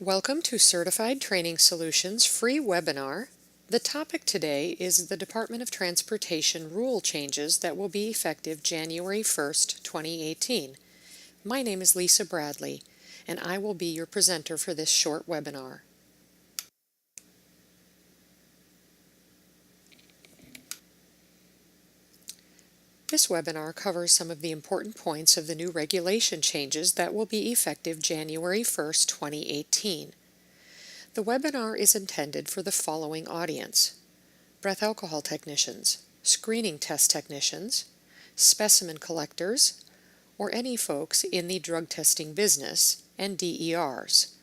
Welcome to Certified Training Solutions free webinar. The topic today is the Department of Transportation rule changes that will be effective January 1st, 2018. My name is Lisa Bradley, and I will be your presenter for this short webinar. This webinar covers some of the important points of the new regulation changes that will be effective January 1st, 2018. The webinar is intended for the following audience: breath alcohol technicians, screening test technicians, specimen collectors, or any folks in the drug testing business, and DERs.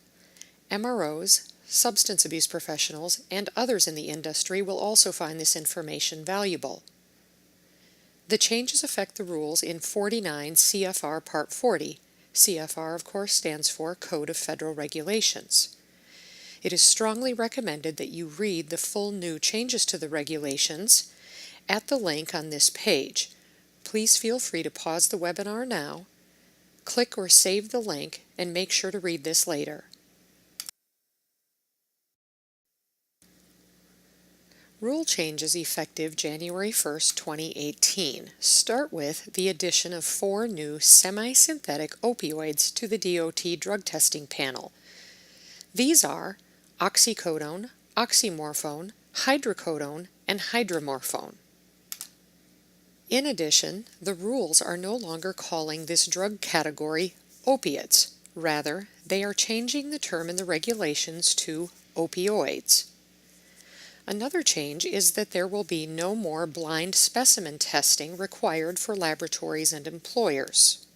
MROs, substance abuse professionals, and others in the industry will also find this information valuable. The changes affect the rules in 49 CFR Part 40. CFR, of course, stands for Code of Federal Regulations. It is strongly recommended that you read the full new changes to the regulations at the link on this page. Please feel free to pause the webinar now, click or save the link, and make sure to read this later. Rule changes effective January 1st, 2018 start with the addition of 4 new semi-synthetic opioids to the DOT drug testing panel. These are oxycodone, oxymorphone, hydrocodone, and hydromorphone. In addition, the rules are no longer calling this drug category opiates. Rather, they are changing the term in the regulations to opioids. Another change is that there will be no more blind specimen testing required for laboratories and employers.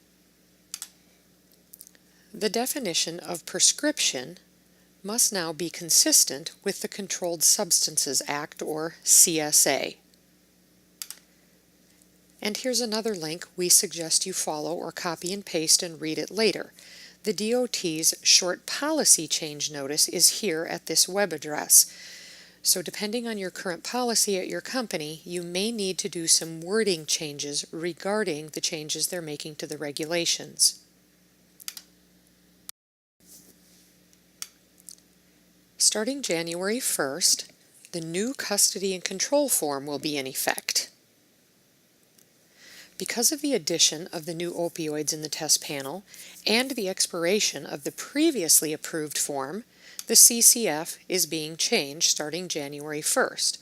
The definition of prescription must now be consistent with the Controlled Substances Act, or CSA. And here's another link we suggest you follow or copy and paste and read it later. The DOT's short policy change notice is here at this web address. So depending on your current policy at your company, you may need to do some wording changes regarding the changes they're making to the regulations. Starting January 1st, the new custody and control form will be in effect. Because of the addition of the new opioids in the test panel and the expiration of the previously approved form, the CCF is being changed starting January 1st.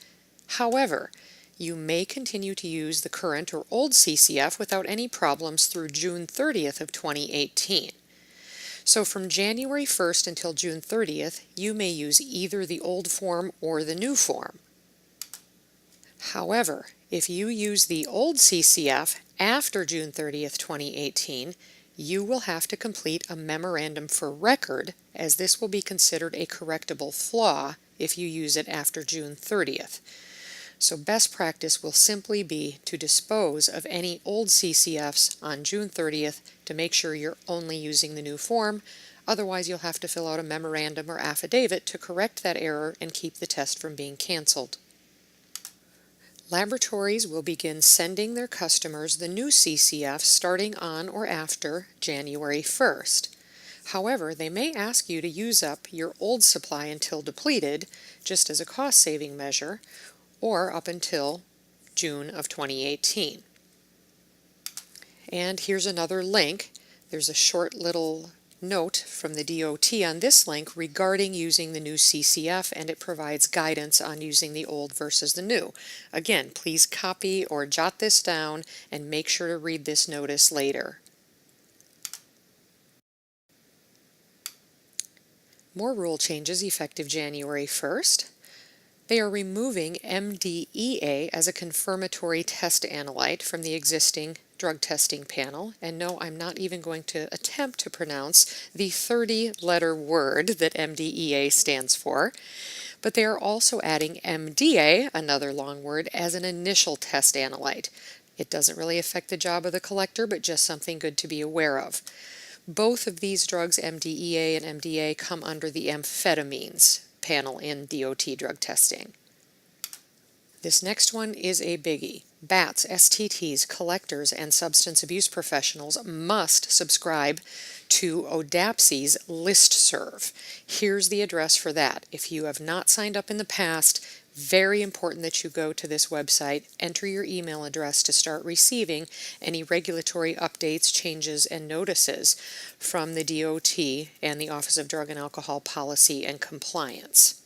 However, you may continue to use the current or old CCF without any problems through June 30th of 2018. So from January 1st until June 30th, you may use either the old form or the new form. However, if you use the old CCF after June 30th, 2018, you will have to complete a memorandum for record, as this will be considered a correctable flaw if you use it after June 30th. So best practice will simply be to dispose of any old CCFs on June 30th to make sure you're only using the new form. Otherwise, you'll have to fill out a memorandum or affidavit to correct that error and keep the test from being canceled. Laboratories will begin sending their customers the new CCF starting on or after January 1st. However, they may ask you to use up your old supply until depleted, just as a cost-saving measure, or up until June of 2018. And here's another link. There's a short little note from the DOT on this link regarding using the new CCF, and it provides guidance on using the old versus the new. Again, please copy or jot this down and make sure to read this notice later. More rule changes effective January 1st. They are removing MDEA as a confirmatory test analyte from the existing drug testing panel. And no, I'm not even going to attempt to pronounce the 30-letter word that MDEA stands for. But they are also adding MDA, another long word, as an initial test analyte. It doesn't really affect the job of the collector, but just something good to be aware of. Both of these drugs, MDEA and MDA, come under the amphetamines panel in DOT drug testing. This next one is a biggie. BATs, STTs, collectors, and substance abuse professionals must subscribe to ODAPSY's listserv. Here's the address for that. If you have not signed up in the past, very important that you go to this website, enter your email address to start receiving any regulatory updates, changes, and notices from the DOT and the Office of Drug and Alcohol Policy and Compliance.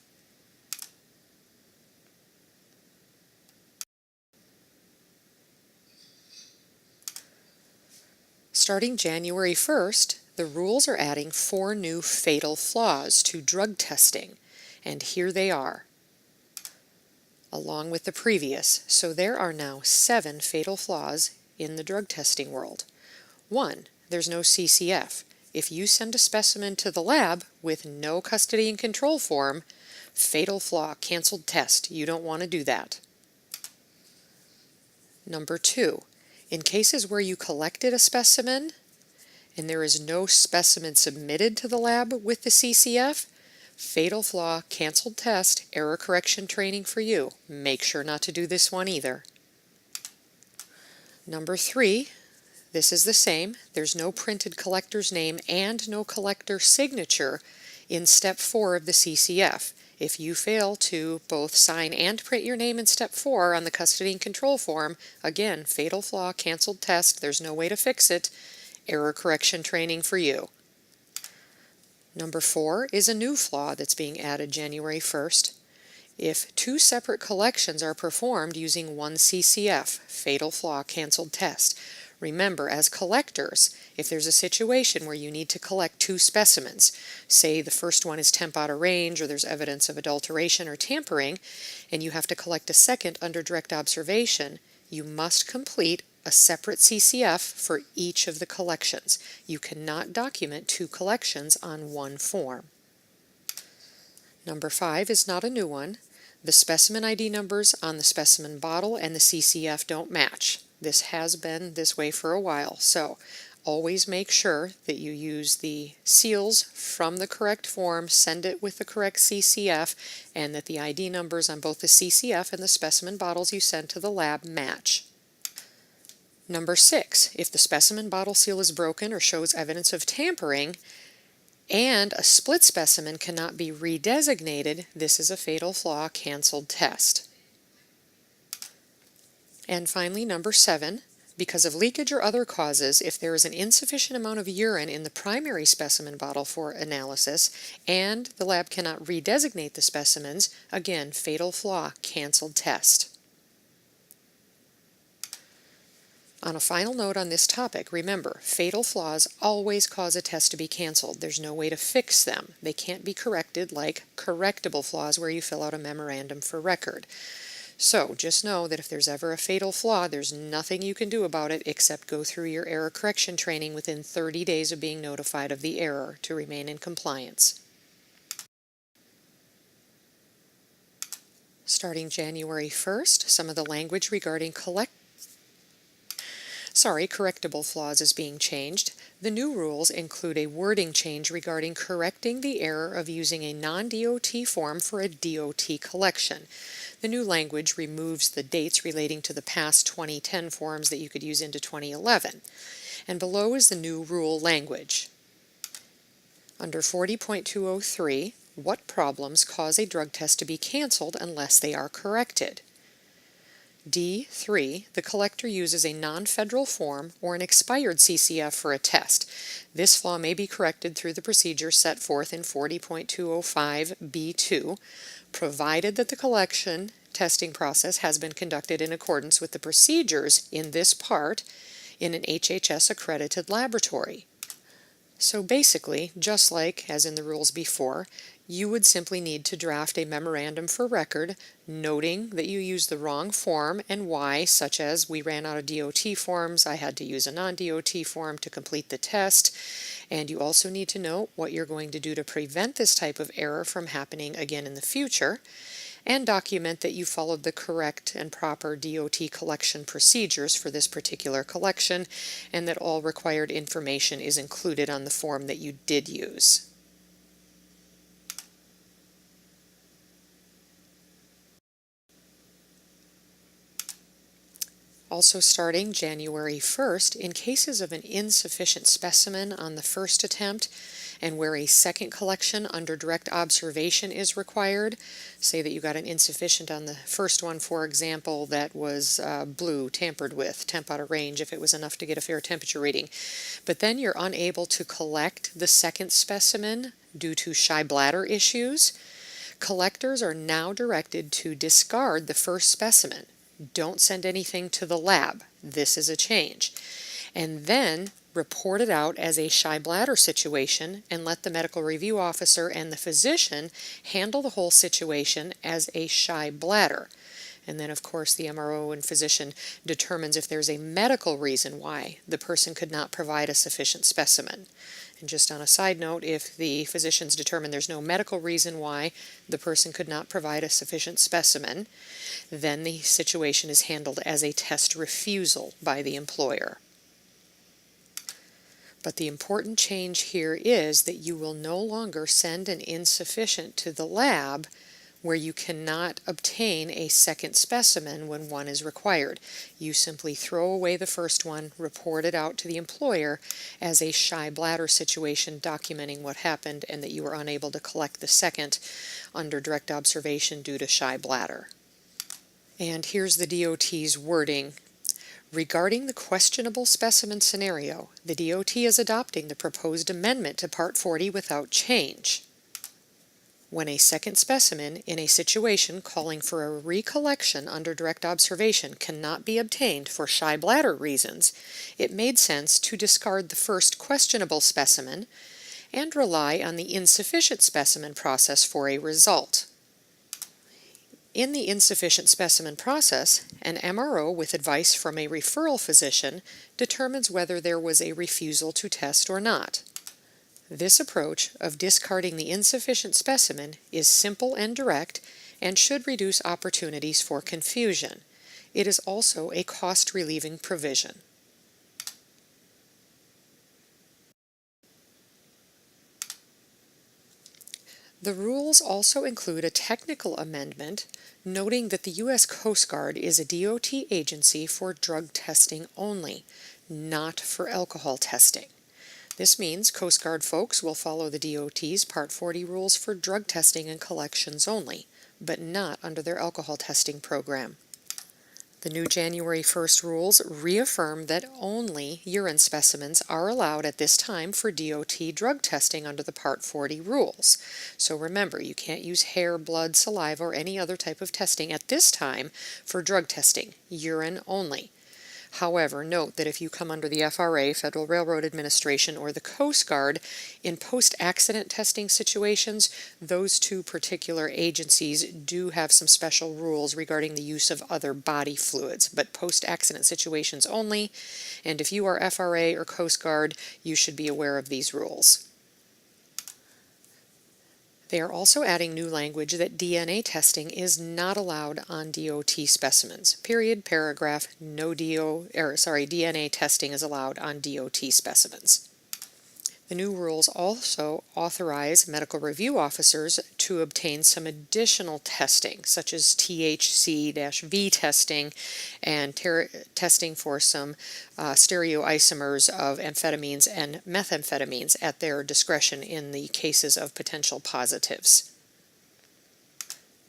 Starting January 1st, the rules are adding 4 new fatal flaws to drug testing, and here they are, along with the previous. So there are now 7 fatal flaws in the drug testing world. 1, there's no CCF. If you send a specimen to the lab with no custody and control form, fatal flaw, canceled test. You don't want to do that. Number 2, in cases where you collected a specimen and there is no specimen submitted to the lab with the CCF, fatal flaw, canceled test, error correction training for you. Make sure not to do this one either. Number 3, this is the same. There's no printed collector's name and no collector signature in Step 4 of the CCF. If you fail to both sign and print your name in Step 4 on the custody and control form, again, fatal flaw, canceled test, there's no way to fix it, error correction training for you. Number 4 is a new flaw that's being added January 1st. If 2 separate collections are performed using one CCF, fatal flaw, canceled test. Remember, as collectors, if there's a situation where you need to collect 2 specimens, say the first one is temp out of range or there's evidence of adulteration or tampering, and you have to collect a second under direct observation, you must complete a separate CCF for each of the collections. You cannot document 2 collections on one form. Number 5 is not a new one. The specimen ID numbers on the specimen bottle and the CCF don't match. This has been this way for a while, so always make sure that you use the seals from the correct form, send it with the correct CCF, and that the ID numbers on both the CCF and the specimen bottles you send to the lab match. Number 6, if the specimen bottle seal is broken or shows evidence of tampering, and a split specimen cannot be redesignated, this is a fatal flaw, canceled test. And finally, number 7, because of leakage or other causes, if there is an insufficient amount of urine in the primary specimen bottle for analysis and the lab cannot redesignate the specimens, again, fatal flaw, canceled test. On a final note on this topic, remember, fatal flaws always cause a test to be canceled. There's no way to fix them. They can't be corrected like correctable flaws where you fill out a memorandum for record. So just know that if there's ever a fatal flaw, there's nothing you can do about it except go through your error correction training within 30 days of being notified of the error to remain in compliance. Starting January 1st, some of the language regarding correctable flaws is being changed. The new rules include a wording change regarding correcting the error of using a non-DOT form for a DOT collection. The new language removes the dates relating to the past 2010 forms that you could use into 2011. And below is the new rule language. Under 40.203, what problems cause a drug test to be canceled unless they are corrected? D3, the collector uses a non-federal form or an expired CCF for a test. This flaw may be corrected through the procedure set forth in 40.205B2, provided that the collection testing process has been conducted in accordance with the procedures in this part in an HHS accredited laboratory. So basically, just like as in the rules before, you would simply need to draft a memorandum for record noting that you used the wrong form and why, such as we ran out of DOT forms, I had to use a non-DOT form to complete the test, and you also need to note what you're going to do to prevent this type of error from happening again in the future, and document that you followed the correct and proper DOT collection procedures for this particular collection, and that all required information is included on the form that you did use. Also starting January 1st, in cases of an insufficient specimen on the first attempt and where a second collection under direct observation is required, say that you got an insufficient on the first one, for example, that was blue, tampered with, temp out of range if it was enough to get a fair temperature reading, but then you're unable to collect the second specimen due to shy bladder issues, collectors are now directed to discard the first specimen. Don't send anything to the lab. This is a change. And then report it out as a shy bladder situation and let the medical review officer and the physician handle the whole situation as a shy bladder. And then, of course, the MRO and physician determines if there's a medical reason why the person could not provide a sufficient specimen. And just on a side note, if the physicians determine there's no medical reason why the person could not provide a sufficient specimen, then the situation is handled as a test refusal by the employer. But the important change here is that you will no longer send an insufficient to the lab where you cannot obtain a second specimen when one is required. You simply throw away the first one, report it out to the employer as a shy bladder situation documenting what happened and that you were unable to collect the second under direct observation due to shy bladder. And here's the DOT's wording. Regarding the questionable specimen scenario, the DOT is adopting the proposed amendment to Part 40 without change. When a second specimen in a situation calling for a recollection under direct observation cannot be obtained for shy bladder reasons, it made sense to discard the first questionable specimen and rely on the insufficient specimen process for a result. In the insufficient specimen process, an MRO with advice from a referral physician determines whether there was a refusal to test or not. This approach of discarding the insufficient specimen is simple and direct and should reduce opportunities for confusion. It is also a cost-relieving provision. The rules also include a technical amendment noting that the U.S. Coast Guard is a DOT agency for drug testing only, not for alcohol testing. This means Coast Guard folks will follow the DOT's Part 40 rules for drug testing and collections only, but not under their alcohol testing program. The new January 1st rules reaffirm that only urine specimens are allowed at this time for DOT drug testing under the Part 40 rules. So remember, you can't use hair, blood, saliva, or any other type of testing at this time for drug testing, urine only. However, note that if you come under the FRA, Federal Railroad Administration, or the Coast Guard, in post-accident testing situations, those two particular agencies do have some special rules regarding the use of other body fluids, but post-accident situations only, and if you are FRA or Coast Guard, you should be aware of these rules. They are also adding new language that DNA testing is not allowed on DOT specimens. Period, paragraph, no DNA testing is allowed on DOT specimens. The new rules also authorize medical review officers to obtain some additional testing, such as THC-V testing and testing for some stereoisomers of amphetamines and methamphetamines at their discretion in the cases of potential positives.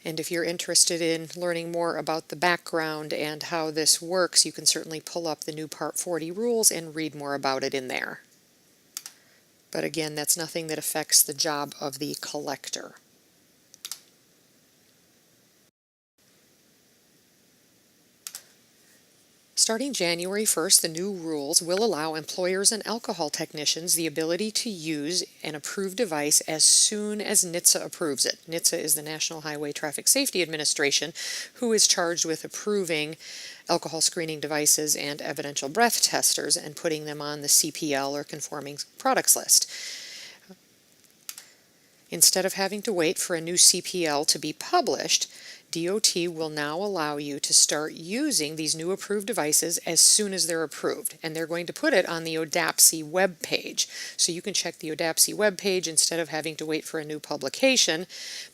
And if you're interested in learning more about the background and how this works, you can certainly pull up the new Part 40 rules and read more about it in there. But again, that's nothing that affects the job of the collector. Starting January 1st, the new rules will allow employers and alcohol technicians the ability to use an approved device as soon as NHTSA approves it. NHTSA is the National Highway Traffic Safety Administration, who is charged with approving alcohol screening devices and evidential breath testers and putting them on the CPL or conforming products list. Instead of having to wait for a new CPL to be published, DOT will now allow you to start using these new approved devices as soon as they're approved, and they're going to put it on the ODAPSI web page. So you can check the ODAPSI web page instead of having to wait for a new publication,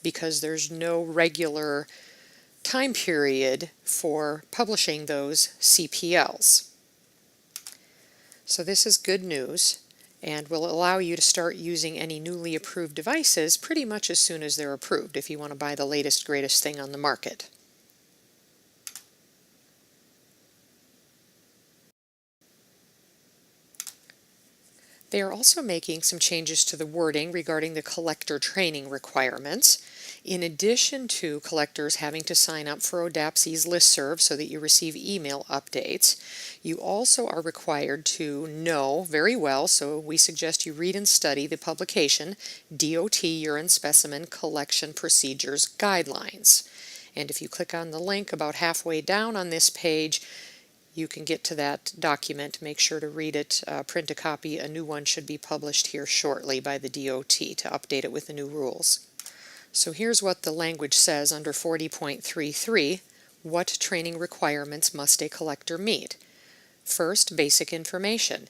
because there's no regular time period for publishing those CPLs. So this is good news and will allow you to start using any newly approved devices pretty much as soon as they're approved if you want to buy the latest, greatest thing on the market. They are also making some changes to the wording regarding the collector training requirements. In addition to collectors having to sign up for ODAPSI's listserv so that you receive email updates, you also are required to know very well, so we suggest you read and study the publication DOT Urine Specimen Collection Procedures Guidelines. And if you click on the link about halfway down on this page, you can get to that document. Make sure to read it, print a copy. A new one should be published here shortly by the DOT to update it with the new rules. So here's what the language says under 40.33. What training requirements must a collector meet? First, basic information.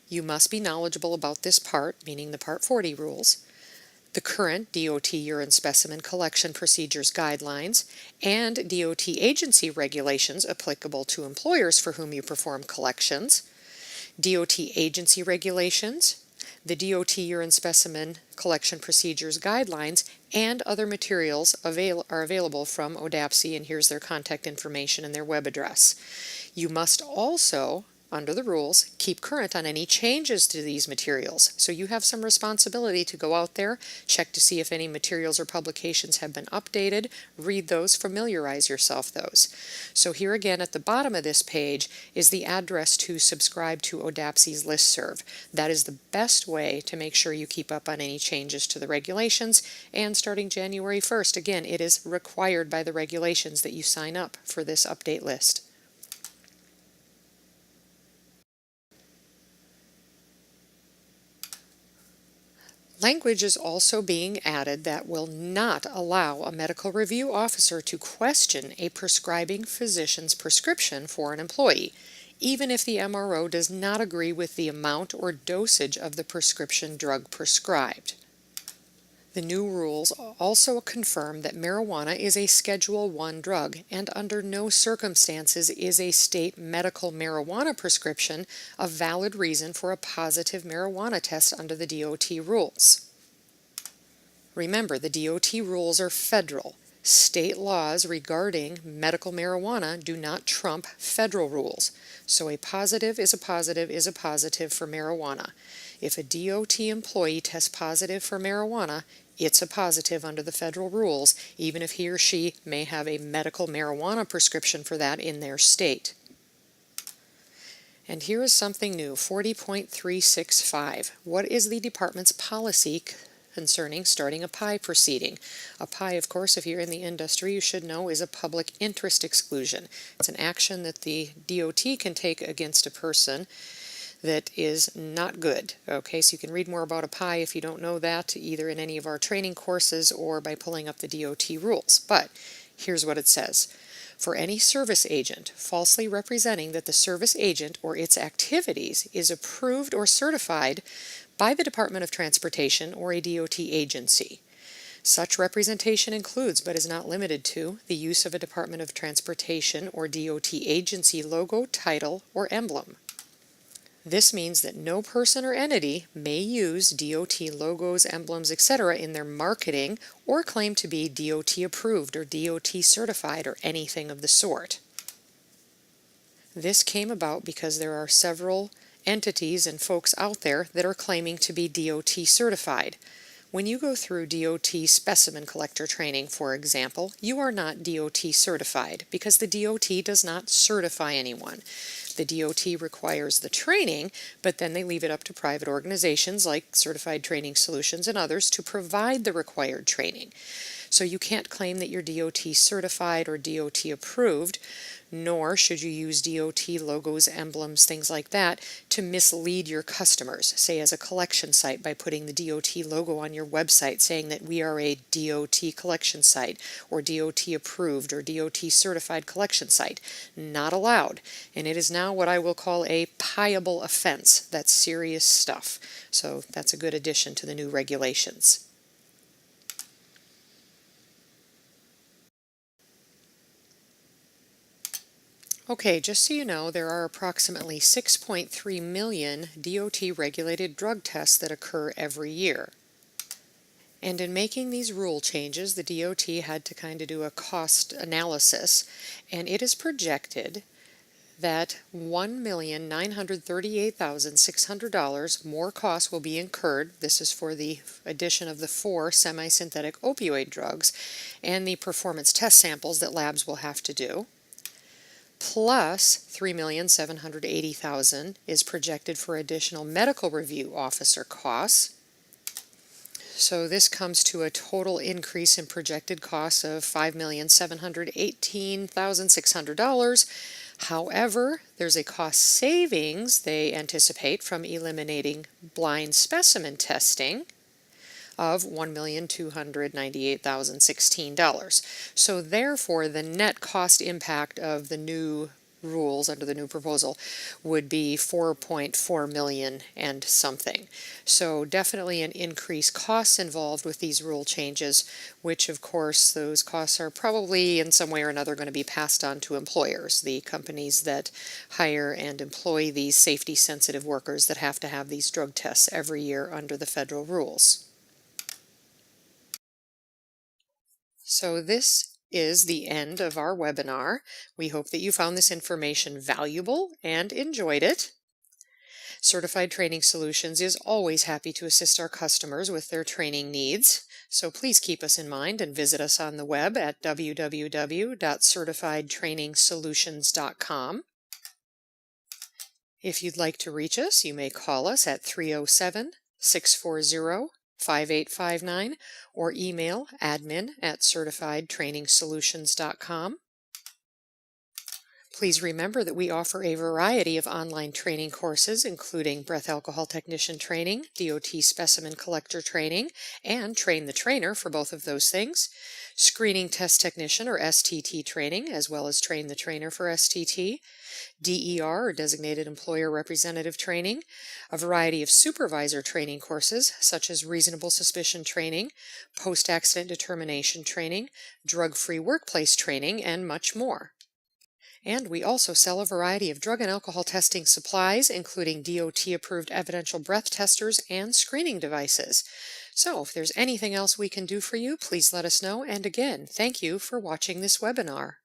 You must be knowledgeable about this part, meaning the Part 40 rules, the current DOT Urine Specimen Collection Procedures Guidelines, and DOT agency regulations applicable to employers for whom you perform collections, DOT agency regulations, the DOT Urine Specimen Collection Procedures Guidelines, and other materials are available from ODAPSI, and here's their contact information and their web address. You must also, under the rules, keep current on any changes to these materials. So you have some responsibility to go out there, check to see if any materials or publications have been updated, read those, familiarize yourself those. So here again at the bottom of this page is the address to subscribe to ODAPSI's listserv. That is the best way to make sure you keep up on any changes to the regulations, and starting January 1st, again, it is required by the regulations that you sign up for this update list. Language is also being added that will not allow a medical review officer to question a prescribing physician's prescription for an employee, even if the MRO does not agree with the amount or dosage of the prescription drug prescribed. The new rules also confirm that marijuana is a Schedule I drug, and under no circumstances is a state medical marijuana prescription a valid reason for a positive marijuana test under the DOT rules. Remember, the DOT rules are federal. State laws regarding medical marijuana do not trump federal rules. So a positive is a positive is a positive for marijuana. If a DOT employee tests positive for marijuana, it's a positive under the federal rules, even if he or she may have a medical marijuana prescription for that in their state. And here is something new, 40.365. What is the department's policy concerning starting a PI proceeding? A PI, of course, if you're in the industry, you should know is a public interest exclusion. It's an action that the DOT can take against a person that is not good. Okay, so you can read more about a PI if you don't know that, either in any of our training courses or by pulling up the DOT rules. But here's what it says. For any service agent falsely representing that the service agent or its activities is approved or certified by the Department of Transportation or a DOT agency. Such representation includes, but is not limited to, the use of a Department of Transportation or DOT agency logo, title, or emblem. This means that no person or entity may use DOT logos, emblems, etc. in their marketing or claim to be DOT approved or DOT certified or anything of the sort. This came about because there are several entities and folks out there that are claiming to be DOT certified. When you go through DOT specimen collector training, for example, you are not DOT certified because the DOT does not certify anyone. The DOT requires the training, but then they leave it up to private organizations like Certified Training Solutions and others to provide the required training. So you can't claim that you're DOT certified or DOT approved, nor should you use DOT logos, emblems, things like that to mislead your customers, say as a collection site by putting the DOT logo on your website saying that we are a DOT collection site or DOT approved or DOT certified collection site. Not allowed. And it is now what I will call a payable offense. That's serious stuff. So that's a good addition to the new regulations. Okay, just so you know, there are approximately 6.3 million DOT-regulated drug tests that occur every year. And in making these rule changes, the DOT had to kind of do a cost analysis, and it is projected that $1,938,600 more costs will be incurred. This is for the addition of the 4 semi-synthetic opioid drugs and the performance test samples that labs will have to do. Plus $3,780,000 is projected for additional medical review officer costs. So this comes to a total increase in projected costs of $5,718,600. However, there's a cost savings they anticipate from eliminating blind specimen testing of $1,298,016. So therefore, the net cost impact of the new rules under the new proposal would be 4.4 million and something. So definitely an increased costs involved with these rule changes, which of course those costs are probably in some way or another going to be passed on to employers, the companies that hire and employ these safety sensitive workers that have to have these drug tests every year under the federal rules. So this is the end of our webinar. We hope that you found this information valuable and enjoyed it. Certified Training Solutions is always happy to assist our customers with their training needs, so please keep us in mind and visit us on the web at www.certifiedtrainingsolutions.com. If you'd like to reach us, you may call us at 307-640-5859 or email admin@certifiedtrainingsolutions.com. Please remember that we offer a variety of online training courses, including breath alcohol technician training, DOT specimen collector training, and train the trainer for both of those things, screening test technician or STT training, as well as train the trainer for STT, DER or designated employer representative training, a variety of supervisor training courses such as reasonable suspicion training, post-accident determination training, drug-free workplace training, and much more. And we also sell a variety of drug and alcohol testing supplies, including DOT-approved evidential breath testers and screening devices. So if there's anything else we can do for you, please let us know. And again, thank you for watching this webinar.